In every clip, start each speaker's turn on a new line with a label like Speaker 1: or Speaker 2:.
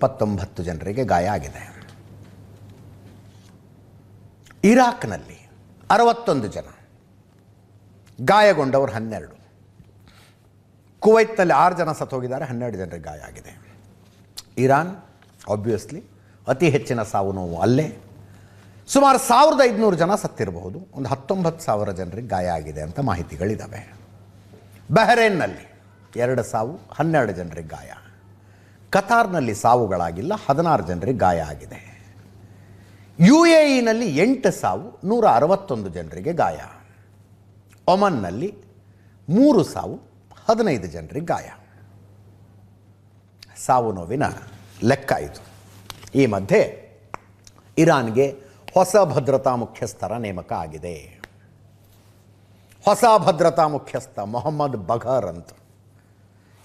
Speaker 1: 29 ಜನರಿಗೆ ಗಾಯ ಆಗಿದೆ. ಇರಾಕ್ನಲ್ಲಿ 61 ಜನ, ಗಾಯಗೊಂಡವರು 12. ಕುವೈತ್ನಲ್ಲಿ 6 ಜನ ಸತ್ತೋಗಿದ್ದಾರೆ, 12 ಜನರಿಗೆ ಗಾಯ ಆಗಿದೆ. ಇರಾನ್ ಆಬ್ವಿಯಸ್ಲಿ ಅತಿ ಹೆಚ್ಚಿನ ಸಾವು ನೋವು ಅಲ್ಲೇ. ಸುಮಾರು 1500 ಜನ ಸತ್ತಿರಬಹುದು, ಒಂದು 19,000 ಜನರಿಗೆ ಗಾಯ ಆಗಿದೆ ಅಂತ ಮಾಹಿತಿಗಳಿದ್ದಾವೆ. ಬಹರೇನ್ನಲ್ಲಿ 2 ಸಾವು, 12 ಜನರಿಗೆ ಗಾಯ. ಕತಾರ್ನಲ್ಲಿ ಸಾವುಗಳಾಗಿಲ್ಲ, 16 ಜನರಿಗೆ ಗಾಯ ಆಗಿದೆ. UAEನಲ್ಲಿ 8 ಸಾವು, 161 ಜನರಿಗೆ ಗಾಯ. ಒಮನ್ನಲ್ಲಿ 3 ಸಾವು, 15 ಜನರಿಗೆ ಗಾಯ. ಸಾವು ನೋವಿನ ಲೆಕ್ಕ ಇದು. ಈ ಮಧ್ಯೆ ಇರಾನ್ಗೆ ಹೊಸ ಭದ್ರತಾ ಮುಖ್ಯಸ್ಥರ ನೇಮಕ ಆಗಿದೆ. ಹೊಸ ಭದ್ರತಾ ಮುಖ್ಯಸ್ಥ ಮೊಹಮ್ಮದ್ ಬಘರ್ ಅಂತ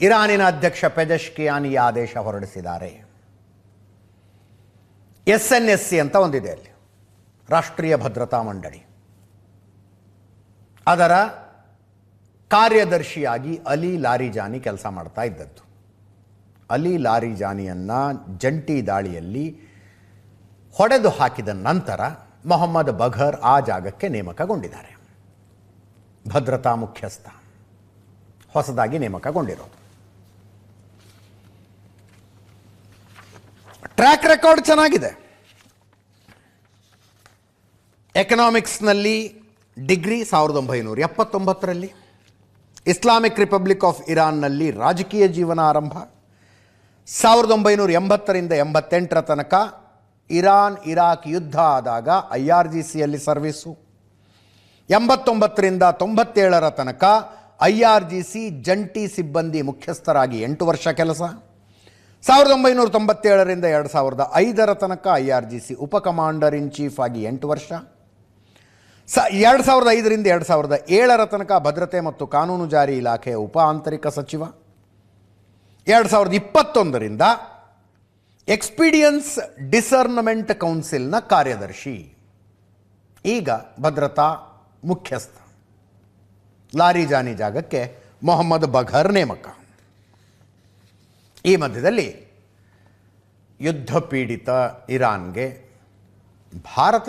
Speaker 1: ಇರಾನಿನ ಅಧ್ಯಕ್ಷ ಪೆಜೆಶ್ಕಿಯಾನ್ ಈ ಆದೇಶ ಹೊರಡಿಸಿದ್ದಾರೆ. SNSC ಅಂತ ಒಂದಿದೆ ಅಲ್ಲಿ, ರಾಷ್ಟ್ರೀಯ ಭದ್ರತಾ ಮಂಡಳಿ. ಅದರ ಕಾರ್ಯದರ್ಶಿಯಾಗಿ ಅಲಿ ಲಾರಿಜಾನಿ ಕೆಲಸ ಮಾಡ್ತಾ ಇದ್ದದ್ದು. ಅಲಿ ಲಾರಿಜಾನಿಯನ್ನು ಜಂಟಿ ದಾಳಿಯಲ್ಲಿ ಹೊಡೆದು ಹಾಕಿದ ನಂತರ ಮೊಹಮ್ಮದ್ ಬಘರ್ ಆ ಜಾಗಕ್ಕೆ ನೇಮಕಗೊಂಡಿದ್ದಾರೆ. ಭದ್ರತಾ ಮುಖ್ಯಸ್ಥ ಹೊಸದಾಗಿ ನೇಮಕಗೊಂಡಿರೋದು. ಟ್ರ್ಯಾಕ್ ರೆಕಾರ್ಡ್ ಚೆನ್ನಾಗಿದೆ. ಎಕನಾಮಿಕ್ಸ್ನಲ್ಲಿ ಡಿಗ್ರಿ 1979ರಲ್ಲಿ, ಇಸ್ಲಾಮಿಕ್ ರಿಪಬ್ಲಿಕ್ ಆಫ್ ಇರಾನ್ನಲ್ಲಿ ರಾಜಕೀಯ ಜೀವನ ಆರಂಭ 1980ರಿಂದ 88ರ ತನಕ. ಇರಾನ್ ಇರಾಕ್ ಯುದ್ಧ ಆದಾಗ IRGCಯಲ್ಲಿ ಸರ್ವಿಸು. 89ರಿಂದ 97ರ ತನಕ IRGC ಜಂಟಿ ಸಿಬ್ಬಂದಿ ಮುಖ್ಯಸ್ಥರಾಗಿ 8 ವರ್ಷ ಕೆಲಸ. 1997ರಿಂದ 2005ರ ತನಕ IRGC ಉಪ ಕಮಾಂಡರ್ ಇನ್ ಚೀಫ್ ಆಗಿ 8 ವರ್ಷ. 2005ರಿಂದ 2007ರ ತನಕ ಭದ್ರತೆ ಮತ್ತು ಕಾನೂನು ಜಾರಿ ಇಲಾಖೆಯ ಉಪ ಆಂತರಿಕ ಸಚಿವ. 2021ರಿಂದ ಎಕ್ಸ್ಪೀಡಿಯನ್ಸ್ ಡಿಸರ್ನಮೆಂಟ್ ಕೌನ್ಸಿಲ್ನ ಕಾರ್ಯದರ್ಶಿ. ಈಗ ಭದ್ರತಾ ಮುಖ್ಯಸ್ಥ. ಲಾರಿಜಾನಿ ಜಾಗಕ್ಕೆ ಮೊಹಮ್ಮದ್ ಬಘರ್ ನೇಮಕ. ಈ ಮಧ್ಯದಲ್ಲಿ ಯುದ್ಧ ಪೀಡಿತ ಇರಾನ್ಗೆ ಭಾರತ